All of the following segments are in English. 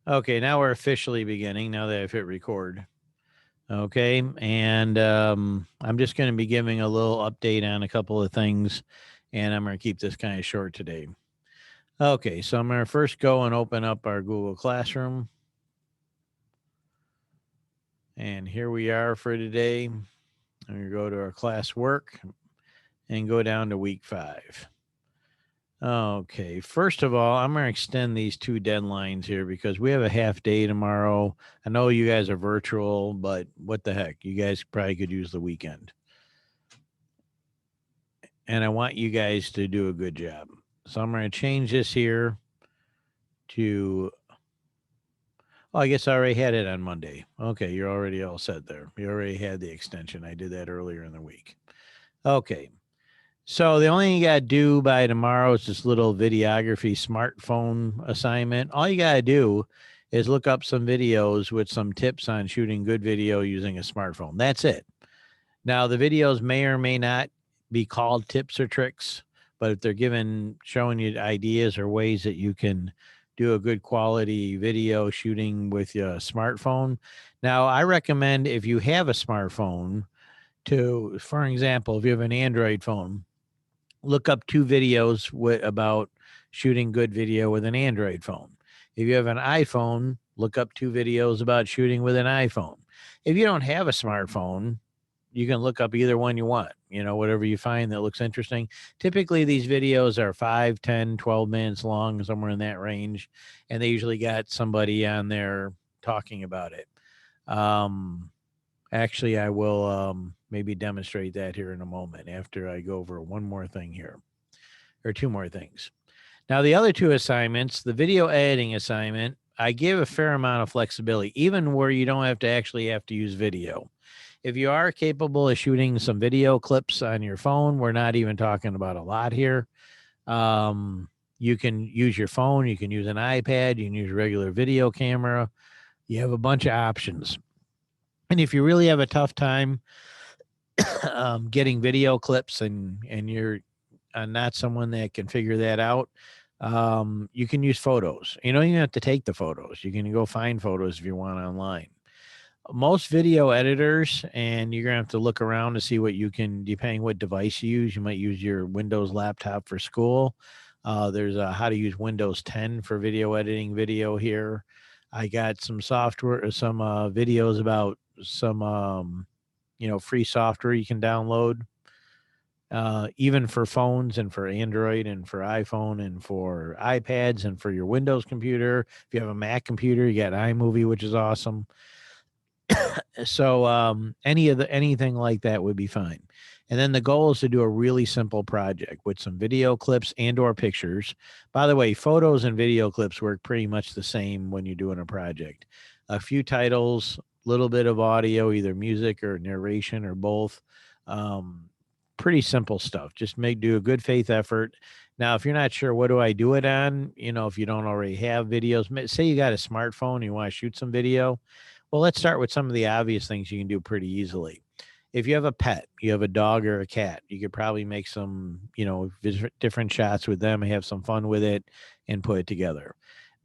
Okay, now we're officially beginning now that I've hit record. Okay, and I'm just going to be giving a little update on a couple of things, and I'm going to keep this kind of short today. Okay, so I'm going to first go and open up our Google Classroom. And here we are for today. I'm going to go to our class work and go down to week 5. Okay, first of all, I'm going to extend these 2 deadlines here because we have a half day tomorrow. I know you guys are virtual, but what the heck? You guys probably could use the weekend. And I want you guys to do a good job. So I'm going to change this here to, oh, I guess I already had it on Monday. Okay, you're already all set there. You already had the extension. I did that earlier in the week. Okay, so the only thing you got to do by tomorrow is this little videography smartphone assignment. All you got to do is look up some videos with some tips on shooting good video using a smartphone. That's it. Now, the videos may or may not be called tips or tricks, but if they're given showing you ideas or ways that you can do a good quality video shooting with your smartphone. Now, I recommend if you have a smartphone to, for example, if you have an Android phone, look up 2 videos about shooting good video with an Android phone. If you have an iPhone, look up 2 videos about shooting with an iPhone. If you don't have a smartphone, you can look up either one you want, whatever you find that looks interesting. Typically, these videos are 5, 10, 12 minutes long, somewhere in that range. And they usually got somebody on there talking about it. Actually, I will maybe demonstrate that here in a moment after I go over one more thing here, or 2 more things. Now, the other 2 assignments, the video editing assignment, I give a fair amount of flexibility, even where you don't have to use video. If you are capable of shooting some video clips on your phone, we're not even talking about a lot here. You can use your phone, you can use an iPad, you can use a regular video camera. You have a bunch of options. And if you really have a tough time getting video clips and you're not someone that can figure that out, you can use photos. You don't even have to take the photos. You can go find photos if you want online. Most video editors, and you're gonna have to look around to see what you can, depending what device you use. You might use your Windows laptop for school. There's a how to use Windows 10 for video editing video here. I got some software, some videos about some free software you can download, even for phones and for Android and for iPhone and for iPads and for your Windows computer. If you have a Mac computer, you got iMovie, which is awesome. So anything like that would be fine. And then the goal is to do a really simple project with some video clips and or pictures. By the way, photos and video clips work pretty much the same when you're doing a project. A few titles, little bit of audio, either music or narration or both. Pretty simple stuff. Just do a good faith effort. Now, if you're not sure what do I do it on, if you don't already have videos, say you got a smartphone, you want to shoot some video. Well, let's start with some of the obvious things you can do pretty easily. If you have a pet, you have a dog or a cat, you could probably make some, different shots with them and have some fun with it and put it together.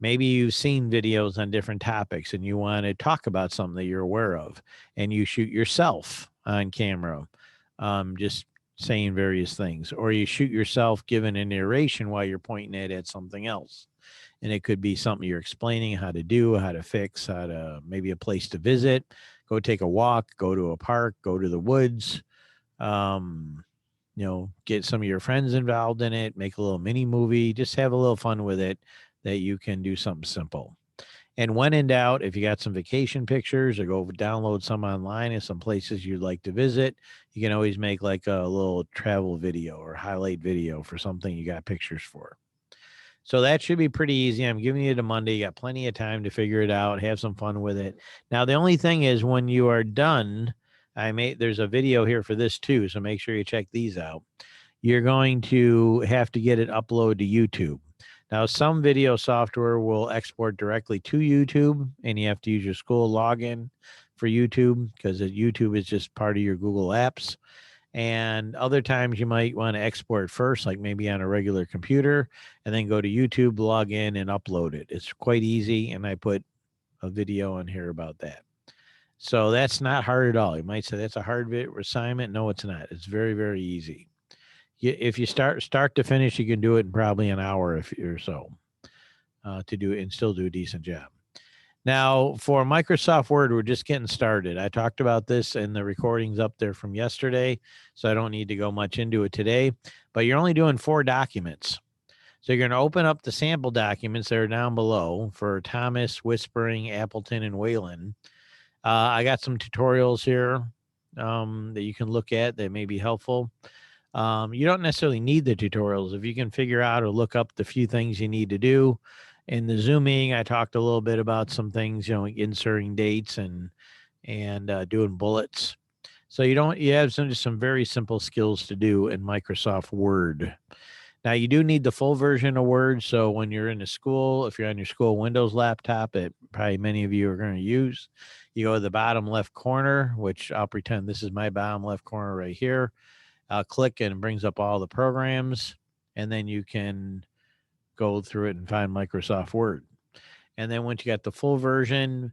Maybe you've seen videos on different topics and you want to talk about something that you're aware of and you shoot yourself on camera, just saying various things, or you shoot yourself giving a narration while you're pointing it at something else. And it could be something you're explaining how to do, how to fix, how to maybe a place to visit, go take a walk, go to a park, go to the woods, get some of your friends involved in it, make a little mini movie, just have a little fun with it that you can do something simple. And when in doubt, if you got some vacation pictures or go download some online and some places you'd like to visit, you can always make like a little travel video or highlight video for something you got pictures for. So that should be pretty easy. I'm giving you to Monday. You got plenty of time to figure it out, have some fun with it. Now, the only thing is when you are done, there's a video here for this too, so make sure you check these out. You're going to have to get it uploaded to YouTube. Now, some video software will export directly to YouTube, and you have to use your school login for YouTube because YouTube is just part of your Google Apps. And other times you might want to export first, like maybe on a regular computer, and then go to YouTube, log in, and upload it. It's quite easy. And I put a video on here about that. So that's not hard at all. You might say that's a hard assignment. No, it's not. It's very, very easy. If you start to finish, you can do it in probably an hour or so to do it and still do a decent job. Now, for Microsoft Word, we're just getting started. I talked about this in the recordings up there from yesterday, so I don't need to go much into it today. But you're only doing 4 documents. So you're going to open up the sample documents that are down below for Thomas, Whispering, Appleton, and Wayland. I got some tutorials here that you can look at that may be helpful. You don't necessarily need the tutorials. If you can figure out or look up the few things you need to do. In the Zooming, I talked a little bit about some things, inserting dates and doing bullets. So you have some very simple skills to do in Microsoft Word. Now, you do need the full version of Word. So when you're in a school, if you're on your school Windows laptop, that probably many of you are going to use, you go to the bottom left corner, which I'll pretend this is my bottom left corner right here. I'll click and it brings up all the programs, and then you can go through it and find Microsoft Word. And then once you got the full version,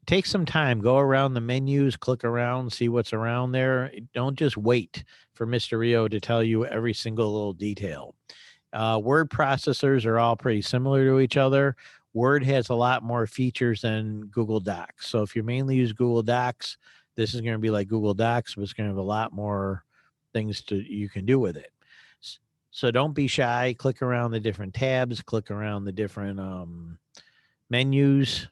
take some time, go around the menus, click around, see what's around there. Don't just wait for Mr. Rio to tell you every single little detail. Word processors are all pretty similar to each other. Word has a lot more features than Google Docs. So if you mainly use Google Docs, this is going to be like Google Docs, but it's going to have a lot more things you can do with it. So don't be shy. Click around the different tabs, click around the different menus,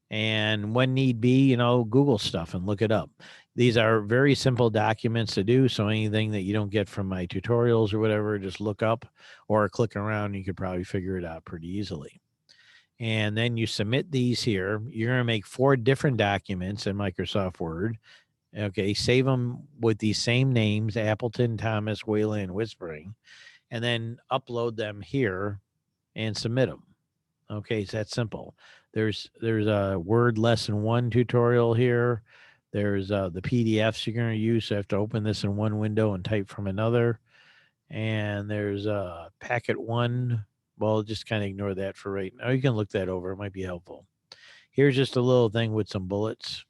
and when need be, Google stuff and look it up. These are very simple documents to do. So anything that you don't get from my tutorials or whatever, just look up or click around. You could probably figure it out pretty easily. And then you submit these here. You're going to make 4 different documents in Microsoft Word. Okay, save them with these same names, Appleton, Thomas, Wayland, and Whispering, and then upload them here and submit them. Okay, so that's simple. There's a Word Lesson 1 tutorial here. There's the PDFs you're going to use. So you have to open this in one window and type from another. And there's Packet 1. Well, just kind of ignore that for right now. You can look that over. It might be helpful. Here's just a little thing with some bullets.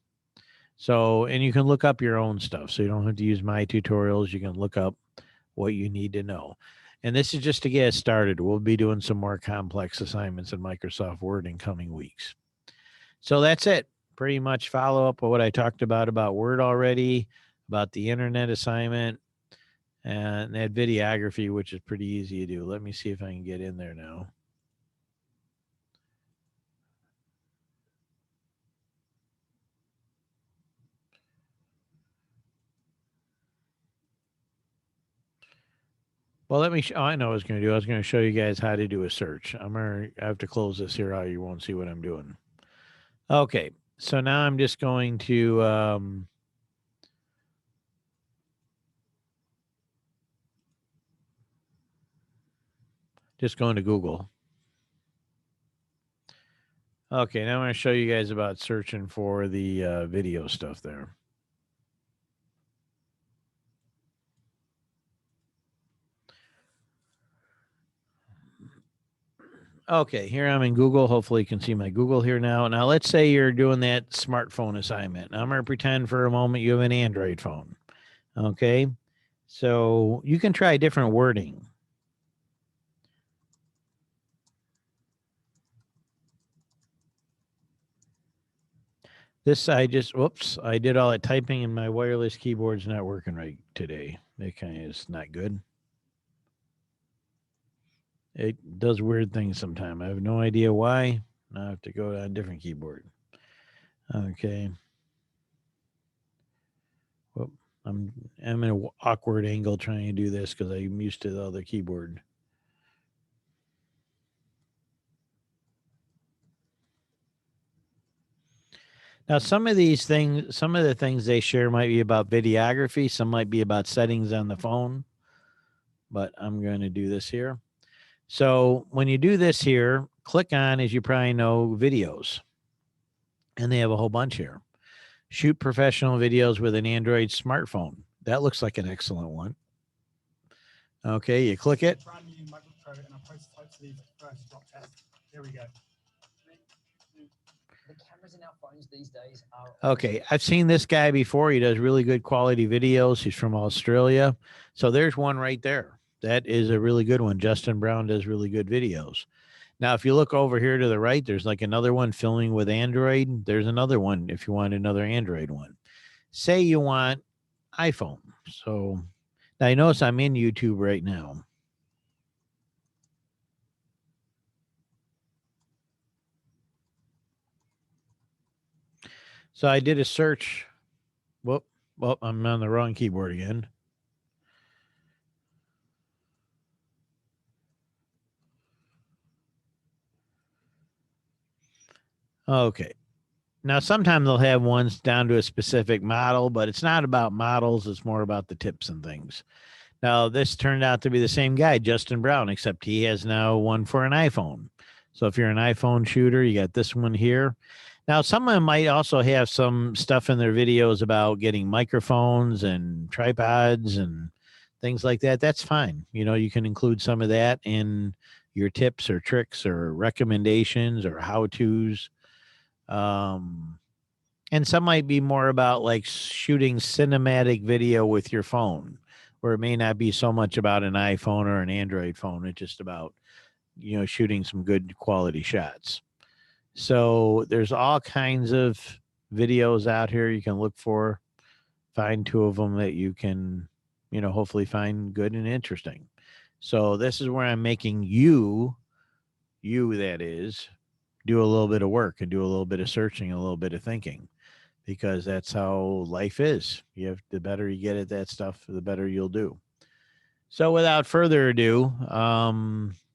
So, and you can look up your own stuff. So you don't have to use my tutorials. You can look up what you need to know. And this is just to get us started. We'll be doing some more complex assignments in Microsoft Word in coming weeks. So that's it. Pretty much follow up on what I talked about Word already, about the internet assignment, and that videography, which is pretty easy to do. Let me see if I can get in there now. Well, let me, I know what I was going to do. I was going to show you guys how to do a search. I have to close this here, or you won't see what I'm doing. Okay, so now I'm just going to, just going to Google. Okay, now I'm going to show you guys about searching for the video stuff there. Okay, here I'm in Google. Hopefully you can see my Google here now. Now, let's say you're doing that smartphone assignment. Now, I'm going to pretend for a moment you have an Android phone. Okay, so you can try different wording. This, I did all that typing and my wireless keyboard's not working right today. That kind of is not good. It does weird things sometimes. I have no idea why. Now I have to go to a different keyboard. Okay. Well, I'm in an awkward angle trying to do this because I'm used to the other keyboard. Now, some of the things they share might be about videography. Some might be about settings on the phone. But I'm going to do this here. So when you do this here, click on, as you probably know, videos. And they have a whole bunch here. Shoot professional videos with an Android smartphone. That looks like an excellent one. Okay, you click it. Here we go. the cameras in our phones these days are Okay, I've seen this guy before. He does really good quality videos. He's from Australia. So there's one right there. That is a really good one. Justin Brown does really good videos. Now, if you look over here to the right, there's like another one filming with Android. There's another one if you want another Android one. Say you want iPhone. So now you notice I'm in YouTube right now. So I did a search. Whoop, well, I'm on the wrong keyboard again. Okay. Now, sometimes they'll have ones down to a specific model, but it's not about models. It's more about the tips and things. Now, this turned out to be the same guy, Justin Brown, except he has now one for an iPhone. So if you're an iPhone shooter, you got this one here. Now, some of them might also have some stuff in their videos about getting microphones and tripods and things like that. That's fine. You know, you can include some of that in your tips or tricks or recommendations or how to's. And some might be more about like shooting cinematic video with your phone, where it may not be so much about an iPhone or an Android phone. It's just about, you know, shooting some good quality shots. So there's all kinds of videos out here you can look for. Find two of them that you can, you know, hopefully find good and interesting. So this is where I'm making you that is, do a little bit of work and do a little bit of searching, a little bit of thinking, because that's how life is. You have, the better you get at that stuff, the better you'll do. So without further ado,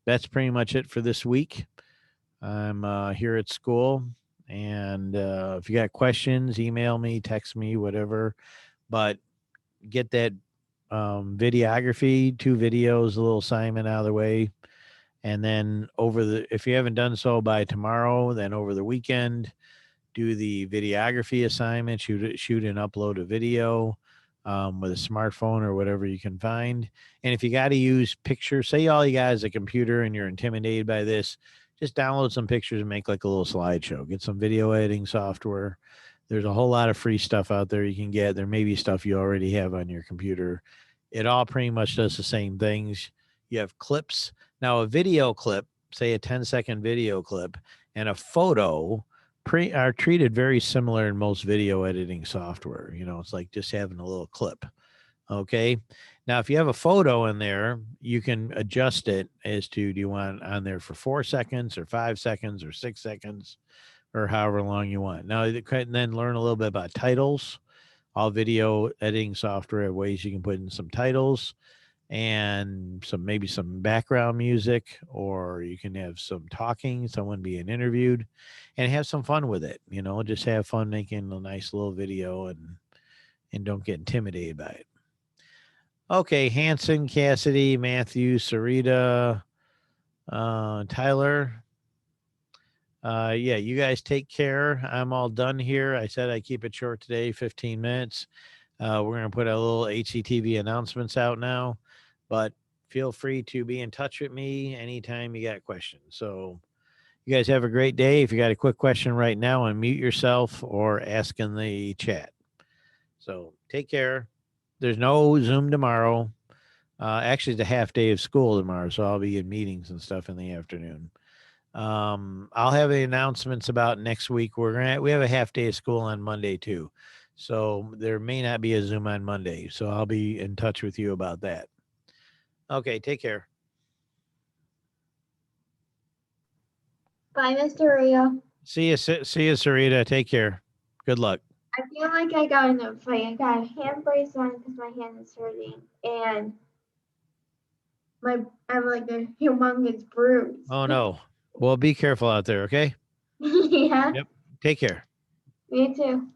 that's pretty much it for this week. I'm here at school, and if you got questions, email me, text me, whatever. But get that videography, 2 videos, a little assignment out of the way. And then if you haven't done so by tomorrow, then over the weekend, do the videography assignment, shoot and upload a video with a smartphone or whatever you can find. And if you got to use pictures, say all you got is a computer and you're intimidated by this, just download some pictures and make like a little slideshow. Get some video editing software. There's a whole lot of free stuff out there you can get. There may be stuff you already have on your computer. It all pretty much does the same things. You have clips. Now, a video clip, say a 10-second video clip, and a photo are treated very similar in most video editing software. You know, it's like just having a little clip. Okay. Now, if you have a photo in there, you can adjust it as to, do you want on there for 4 seconds or 5 seconds or 6 seconds or however long you want. Now, you can then learn a little bit about titles. All video editing software have ways you can put in some titles and maybe some background music, or you can have some talking, someone being interviewed, and have some fun with it. You know, just have fun making a nice little video and don't get intimidated by it. Okay, Hanson, Cassidy, Matthew, Sarita, Tyler. Yeah, you guys take care. I'm all done here. I said I keep it short today, 15 minutes. We're going to put a little HCTV announcements out now, but feel free to be in touch with me anytime you got questions. So you guys have a great day. If you got a quick question right now, unmute yourself or ask in the chat. So take care. There's no Zoom tomorrow. Actually, it's a half day of school tomorrow, so I'll be in meetings and stuff in the afternoon. I'll have the announcements about next week. We have a half day of school on Monday too. So there may not be a Zoom on Monday. So I'll be in touch with you about that. Okay, take care. Bye, Mr. Rio. See you, Sarita. Take care. Good luck. I feel like I got in a fight. I got a hand brace on because my hand is hurting, and I have like a humongous bruise. Oh no. Well, be careful out there, okay? Yeah. Yep. Take care. Me too.